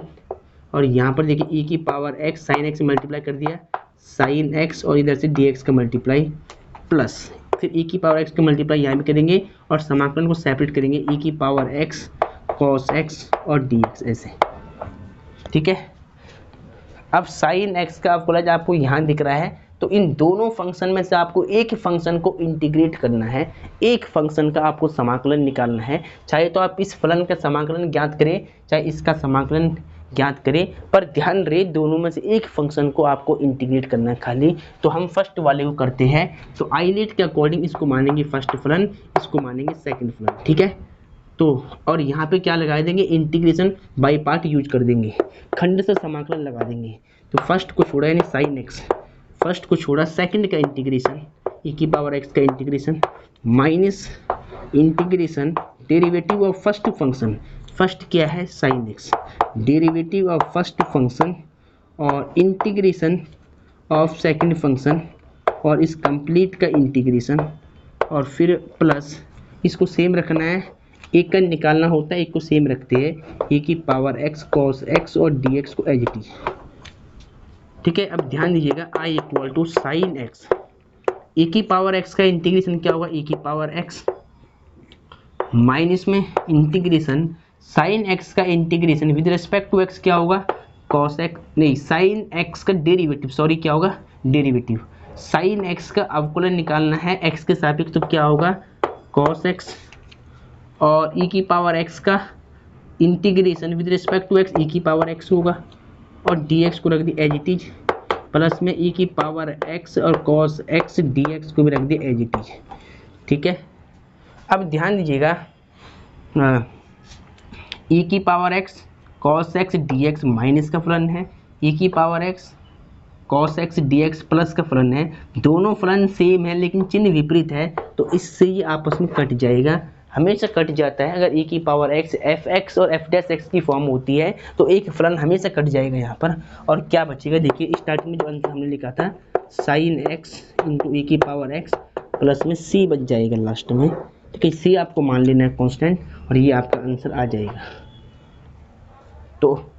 और यहाँ पर देखिए e की power x sine x multiply कर दिया साइन x और इधर से dx का मल्टीप्लाई प्लस, फिर e की पावर x का मल्टीप्लाई यहाँ भी करेंगे और समाकलन को सेपरेट करेंगे, e की पावर x cos x और dx ऐसे। ठीक है, अब साइन x का आपको यहाँ दिख रहा है, तो इन दोनों फंक्शन में से आपको एक फंक्शन को इंटीग्रेट करना है, एक फंक्शन का आपको समाकलन निकालना है। चाहे तो आप इस फलन का समाकलन ज्ञात करें, चाहे इसका समाकलन ज्ञात करें, पर ध्यान रहे दोनों में से एक फंक्शन को आपको इंटीग्रेट करना है खाली। तो हम फर्स्ट वाले को करते हैं, तो आइलेट के अकॉर्डिंग इसको मानेंगे फर्स्ट फलन, इसको मानेंगे सेकेंड फलन। ठीक है, तो और यहाँ पे क्या लगा देंगे, इंटीग्रेशन बाई पार्ट यूज कर देंगे, खंड से समाकलन लगा देंगे। तो फर्स्ट को छोड़ा यानी साइन एक्स, फर्स्ट को छोड़ा सेकंड का इंटीग्रेशन e की पावर x का integration minus integration derivative of first function, first क्या है sine x, derivative of first function और इंटीग्रेशन ऑफ सेकंड फंक्शन और इस कंप्लीट का इंटीग्रेशन, और फिर प्लस इसको सेम रखना है, एक का निकालना होता है, एक को सेम रखते हैं, e की पावर x cos x और dx को एज इट इज। ठीक है, अब ध्यान दीजिएगा i equal to sine x, e की पावर x का इंटीग्रेशन क्या होगा, e की पावर x माइनस में इंटीग्रेशन साइन x का integration with respect to x क्या होगा, cos x, नहीं साइन x का डेरिवेटिव, सॉरी क्या होगा डेरिवेटिव, साइन x का अवकलन निकालना है x के सापेक्ष, तो क्या होगा cos x, और e की पावर x का integration with respect to x e की पावर x होगा, और dx को रख दी एज इट इज, प्लस में e की पावर x और cos x dx को भी रख दी एज इट इज। ठीक है, अब ध्यान दीजिएगा e की power x cos x dx minus का फलन है, e की power x cos x dx plus का फलन है, दोनों फलन सेम है लेकिन चिन्ह विपरीत है, तो इससे ये आपस में कट जाएगा, हमेशा कट जाता है। अगर e की पावर x एफ एक्स और एफ डैश एक्स की फॉर्म होती है तो एक फलन हमेशा कट जाएगा यहाँ पर, और क्या बचेगा देखिए, स्टार्टिंग में जो आंसर हमने लिखा था साइन x इंटू e की पावर x प्लस में c बच जाएगा लास्ट में। ठीक है, c आपको मान लेना है कांस्टेंट और ये आपका आंसर आ जाएगा। तो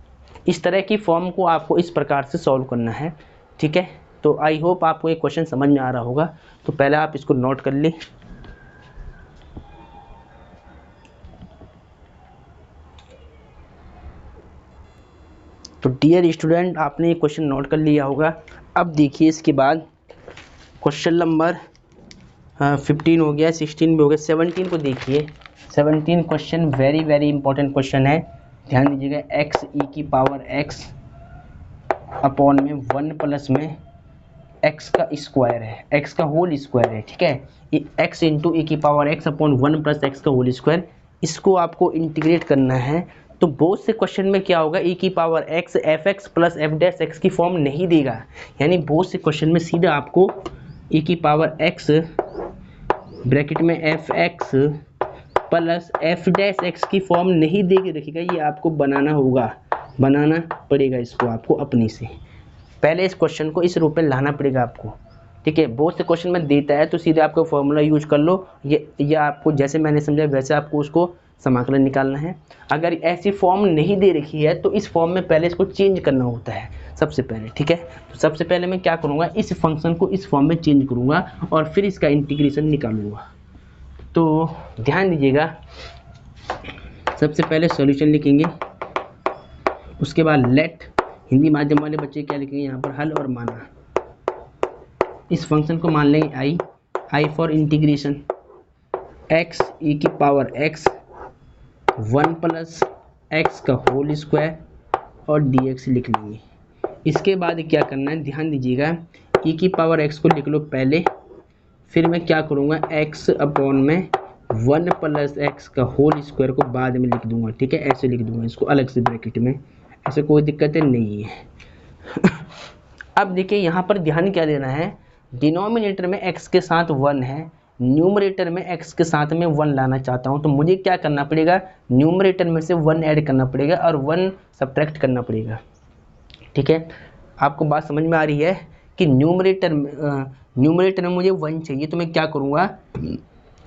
इस तरह की फॉर्म को आपको इस प्रकार से सॉल्व करना है। ठीक है, तो आई होप आपको ये क्वेश्चन समझ में आ रहा होगा, तो पहले आप इसको नोट कर लें। तो डियर स्टूडेंट, आपने ये क्वेश्चन नोट कर लिया होगा। अब देखिए इसके बाद क्वेश्चन नंबर 15 हो गया, 16 भी हो गया, 17 को देखिए। 17 क्वेश्चन वेरी इंपॉर्टेंट क्वेश्चन है, ध्यान दीजिएगा। x e की पावर x अपॉन में 1 प्लस में x का स्क्वायर है, x का होल स्क्वायर है। ठीक है, ये x इंटू e की power x upon 1 plus x का होल स्क्वायर, इसको आपको इंटीग्रेट करना है। तो बहुत से क्वेश्चन में क्या होगा, e की power x F x plus F dash x की फॉर्म नहीं देगा, यानी बहुत से क्वेश्चन में सीधा आपको e की पावर x ब्रैकेट में F x plus F dash x की फॉर्म नहीं दे के रखिएगा, ये आपको बनाना होगा, बनाना पड़ेगा इसको आपको अपने से। पहले इस क्वेश्चन को इस रूप में लाना पड़ेगा आपको। ठीक है, बहुत से क्वेश्चन में देता है तो सीधे आपको फॉर्मूला यूज कर लो, ये आपको जैसे मैंने समझा वैसे आपको उसको समाकलन निकालना है। अगर ऐसी फॉर्म नहीं दे रखी है तो इस फॉर्म में पहले इसको चेंज करना होता है सबसे पहले। ठीक है, तो सबसे पहले मैं क्या करूँगा, इस फंक्शन को इस फॉर्म में चेंज करूँगा और फिर इसका इंटीग्रेशन निकालूंगा। तो ध्यान दीजिएगा, सबसे पहले सॉल्यूशन लिखेंगे उसके बाद लेट, हिंदी माध्यम वाले बच्चे क्या लिखेंगे यहाँ पर, हल और माना। इस फंक्शन को मान लेंगे आई, I for integration x e की पावर एक्स 1 प्लस एक्स का होल स्क्वायर और dx लिख लेंगे। इसके बाद क्या करना है, ध्यान दीजिएगा, ई की पावर एक्स को लिख लो पहले, फिर मैं क्या करूँगा, एक्स अपॉन में 1 प्लस एक्स का होल स्क्वायर को बाद में लिख दूंगा। ठीक है, ऐसे लिख दूंगा इसको अलग से ब्रैकेट में, ऐसे कोई दिक्कत नहीं है। अब देखिए यहाँ पर ध्यान क्या देना है, डिनोमिनेटर में x के साथ 1 है, न्यूमरेटर में x के साथ में 1 लाना चाहता हूँ, तो मुझे क्या करना पड़ेगा, न्यूमरेटर में से 1 ऐड करना पड़ेगा और 1 सब्ट्रैक्ट करना पड़ेगा। ठीक है, आपको बात समझ में आ रही है कि न्यूमरेटर में मुझे 1 चाहिए, तो मैं क्या करूँगा,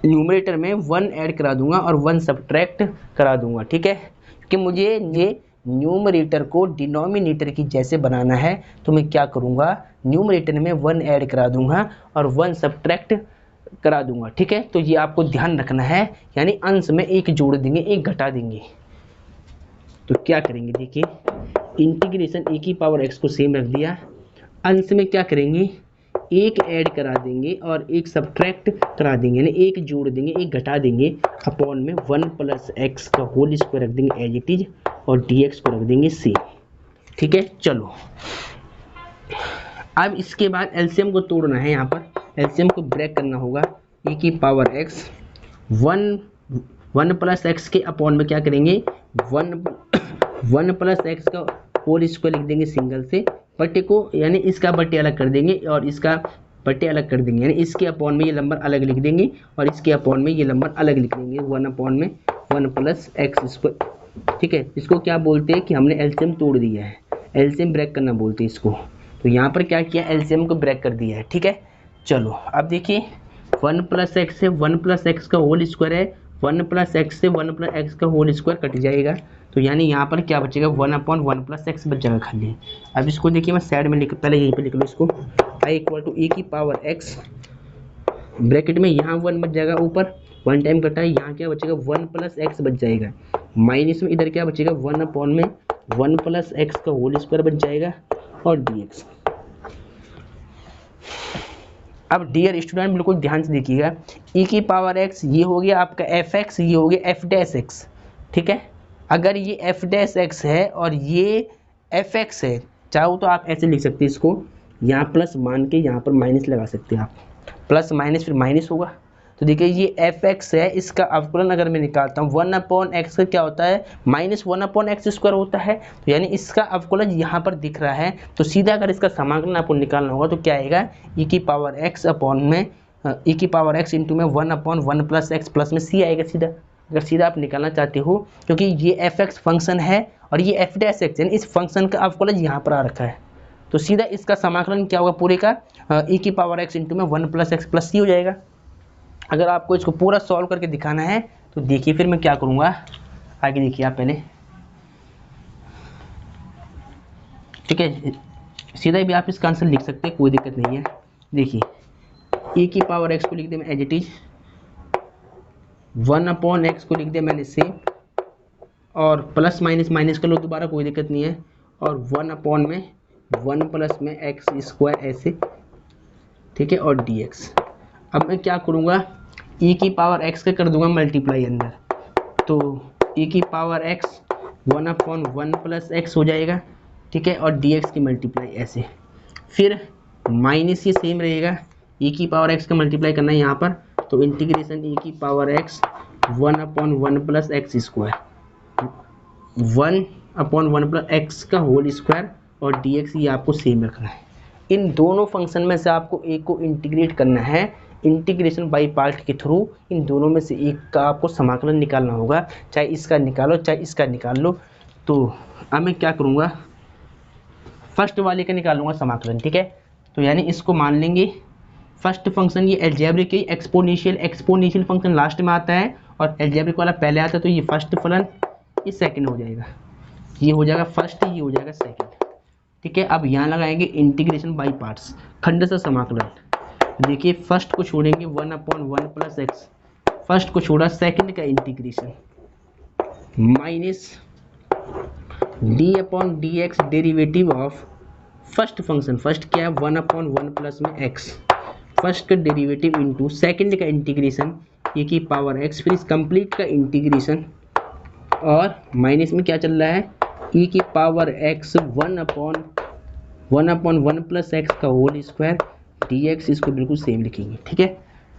न्यूमरेटर में 1 ऐड करा दूंगा और 1 सब्ट्रैक्ट करा दूंगा। ठीक है, कि मुझे ये न्यूमरेटर को डिनोमिनेटर की जैसे बनाना है, तो मैं क्या करूँगा, न्यूमरेटर में 1 ऐड करा दूंगा और 1 सब्ट्रैक्ट करा दूंगा। ठीक है, तो ये आपको ध्यान रखना है, यानी अंश में एक जोड़ देंगे, एक घटा देंगे। तो क्या करेंगे, देखिए इंटीग्रेशन e की पावर x को सेम रख दिया, अंश में क्या करेंगे, एक ऐड करा देंगे और एक सब्ट्रैक्ट करा देंगे, यानी एक जोड़ देंगे, एक घटा देंगे, अपॉन में 1 प्लस एक्स का होल स्क्वायर रख देंगे एज इट इज और dx को रख देंगे c। ठीक है, चलो अब इसके बाद एलसीएम को तोड़ना है, यहाँ पर एलसीएम को ब्रेक करना होगा, e की पावर x 1 प्लस एक्स के अपॉन में क्या करेंगे, 1 प्लस एक्स का होल स्क्वायर लिख देंगे सिंगल से, बट्टे को यानी इसका बट्टे अलग कर देंगे और इसका बट्टे अलग कर देंगे, यानी इसके अपॉन में ये नंबर अलग लिख देंगे और इसके अपॉन में ये नंबर अलग लिख देंगे, 1 अपॉन में 1 प्लस एक्स स्क्वायर। ठीक है, इसको क्या बोलते हैं कि हमने एलसीएम तोड़ दिया है, एलसीएम ब्रेक करना बोलते हैं इसको। तो यहाँ पर क्या किया, एलसीएम को ब्रेक कर दिया है। ठीक है, चलो अब देखिए 1 प्लस एक्स से 1 प्लस एक्स का होल स्क्वायर है, 1 प्लस एक्स से 1 प्लस एक्स का होल स्क्वायर कट जाएगा, तो यानी यहाँ पर क्या बचेगा, 1 अपॉन 1 प्लस एक्स बच जाएगा खाली। अब इसको देखिए मैं साइड में लिख, पहले यहीं पे लिख लो इसको, आई इक्वल टू ई की पावर एक्स ब्रैकेट में यहाँ 1 बच जाएगा, ऊपर 1 टाइम कटा है, यहाँ क्या बचेगा 1 प्लस एक्स बच जाएगा, माइनस में इधर क्या बचेगा 1 अपॉन में 1 प्लस एक्स का होल स्क्वायर बच जाएगा और dx। अब डियर स्टूडेंट बिल्कुल ध्यान से देखिएगा, e की पावर x ये हो गया आपका fx, ये हो गया f डैश x। ठीक है, अगर ये f डैश x है और ये fx है, चाहो तो आप ऐसे लिख सकते हैं इसको, यहाँ प्लस मान के यहाँ पर माइनस लगा सकते हैं आप, प्लस माइनस फिर माइनस होगा। तो देखिए ये fx है, इसका अवकलन अगर मैं निकालता हूँ 1 अपॉन एक्स का क्या होता है, माइनस 1 अपॉन एक्स स्क्वायर होता है, तो यानी इसका अवकलन यहाँ पर दिख रहा है, तो सीधा अगर इसका समाकलन आपको निकालना होगा तो क्या आएगा, e की पावर x अपॉन में e की पावर x इंटू में 1 अपॉन 1 प्लस एक्स प्लस में c आएगा सीधा, अगर सीधा आप निकालना चाहते हो, क्योंकि ये fx फंक्शन है और ये f डैश x, यानी इस फंक्शन का अवकलन यहाँ पर आ रखा है, तो सीधा इसका समाकलन क्या होगा पूरे का, e की पावर x इंटू में 1 प्लस एक्स प्लस c हो जाएगा। अगर आपको इसको पूरा सॉल्व करके दिखाना है तो देखिए फिर मैं क्या करूँगा, आगे देखिए आप पहले। ठीक है, सीधा भी आप इसका आंसर लिख सकते हैं, कोई दिक्कत नहीं है। देखिए e की पावर x को लिख दिया मैं as it is, 1 upon x को लिख दिया मैंने सेम, और प्लस माइनस माइनस कर लो दोबारा, कोई दिक्कत नहीं है, और 1 अपॉन में 1 प्लस में एक्स स्क्वायर ऐसे। ठीक है, और dx। अब मैं क्या करूँगा, e की पावर x का कर दूंगा मल्टीप्लाई अंदर, तो e की power x 1 upon 1 plus x हो जाएगा। ठीक है, और dx की मल्टीप्लाई ऐसे, फिर माइनस ये सेम रहेगा, e की पावर x का मल्टीप्लाई करना है यहाँ पर, तो इंटीग्रेशन e की power x 1 upon 1 plus x square, 1 upon 1 plus x का होल स्क्वायर और dx ये आपको सेम रखना है। इन दोनों फंक्शन में से आपको एक को इंटीग्रेट करना है, इंटीग्रेशन बाय पार्ट के थ्रू इन दोनों में से एक का आपको समाकलन निकालना होगा, चाहे इसका निकालो चाहे इसका निकाल लो। तो अब मैं क्या करूँगा, फर्स्ट वाले का निकालूंगा समाकलन। ठीक है, तो यानी इसको मान लेंगे फर्स्ट फंक्शन, ये अलजेब्रिक एक्सपोनेंशियल फंक्शन लास्ट में आता है और अलजेब्रिक वाला पहले आता है, तो ये फर्स्ट फलन ये सेकंड हो जाएगा, ये हो जाएगा फर्स्ट, ये हो जाएगा सेकंड। ठीक है, अब यहाँ लगाएंगे इंटीग्रेशन बाय पार्ट्स, खंड से समाकलन। देखिए फर्स्ट को छोड़ेंगे 1 अपॉन 1 प्लस एक्स, फर्स्ट को छोड़ा, सेकंड का integration minus D upon d x derivative of first function, first क्या है 1/1 प्लस में एक्स, फर्स्ट का डेरिवेटिव इंटू सेकेंड का इंटीग्रेशन e की पावर x, फिर इस कंप्लीट का इंटीग्रेशन और माइनस में क्या चल रहा है e की पावर x 1/1 प्लस एक्स का होल स्क्वायर dx, इसको बिल्कुल सेम लिखेंगे। ठीक है,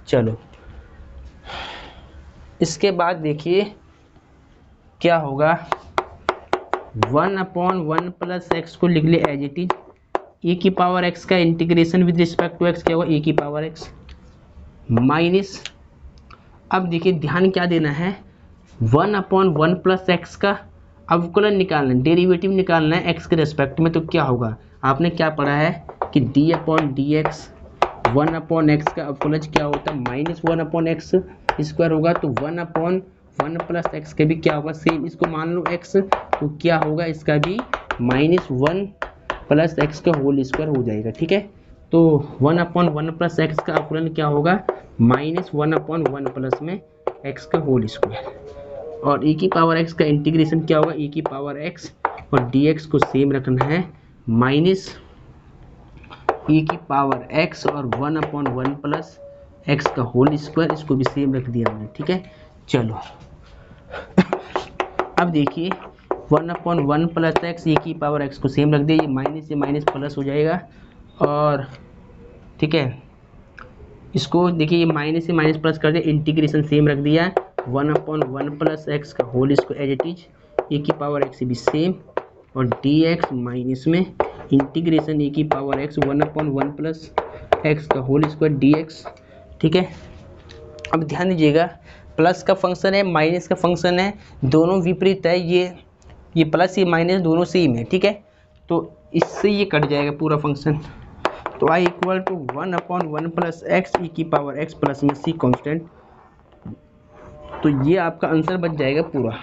चलो इसके बाद देखिए क्या होगा, 1/1 प्लस एक्स को लिख ले एज इट इज, e की पावर x का integration with respect to x क्या होगा e की पावर x माइनस, अब देखिए ध्यान क्या देना है, 1/1 प्लस एक्स का अवकलन निकालना है, डेरिवेटिव निकालना है x के रेस्पेक्ट में, तो क्या होगा, आपने क्या पढ़ा है कि d upon d x 1/x का अवकलन क्या होता है -1/x स्क्वायर होगा, तो 1/1 प्लस एक्स का भी क्या होगा सेम, इसको मान लो x, तो क्या होगा इसका भी -1 प्लस एक्स का होल स्क्वायर हो जाएगा। ठीक है, तो 1/1 प्लस एक्स का अवकलन क्या होगा -1/1 प्लस में एक्स का होल स्क्वायर, और e की पावर x का इंटीग्रेशन क्या होगा e की पावर x, और dx को सेम रखना है माइनस e की पावर x और 1/1 प्लस एक्स का होल स्क्वायर, इसको भी सेम रख दिया हमने। ठीक है, चलो अब देखिए 1/1 प्लस एक्स e की पावर x को सेम रख दिया, ये माइनस से माइनस प्लस हो जाएगा, और ठीक है इसको देखिए ये माइनस से माइनस प्लस कर दिया, इंटीग्रेशन सेम रख दिया 1/1 प्लस एक्स का होल इसको एज इट इज, e की पावर x भी सेम, और dx माइनस में इंटीग्रेशन e की पावर x 1/1 प्लस एक्स का होल स्क्वायर dx। ठीक है, अब ध्यान दीजिएगा प्लस का फंक्शन है माइनस का फंक्शन है, दोनों विपरीत है, ये प्लस ये माइनस दोनों सेम है। ठीक है, तो इससे ये कट जाएगा पूरा फंक्शन, तो i equal to 1/1 plus x e की पावर x प्लस में c कांस्टेंट, तो ये आपका आंसर बन जाएगा पूरा।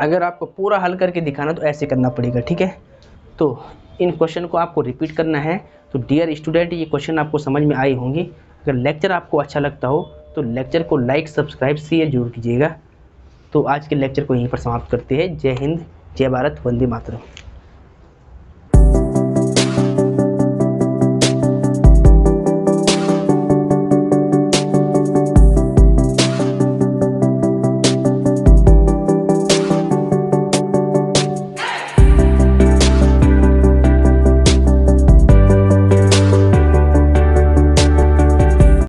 अगर आपको पूरा हल करके दिखाना तो ऐसे करना पड़ेगा। ठीक है, तो इन क्वेश्चन को आपको रिपीट करना है। तो डियर स्टूडेंट, ये क्वेश्चन आपको समझ में आए होंगे। अगर लेक्चर आपको अच्छा लगता हो तो लेक्चर को लाइक सब्सक्राइब शेयर जरूर कीजिएगा। तो आज के लेक्चर को यहीं पर समाप्त करते हैं। जय हिंद, जय भारत, वंदे मातरम।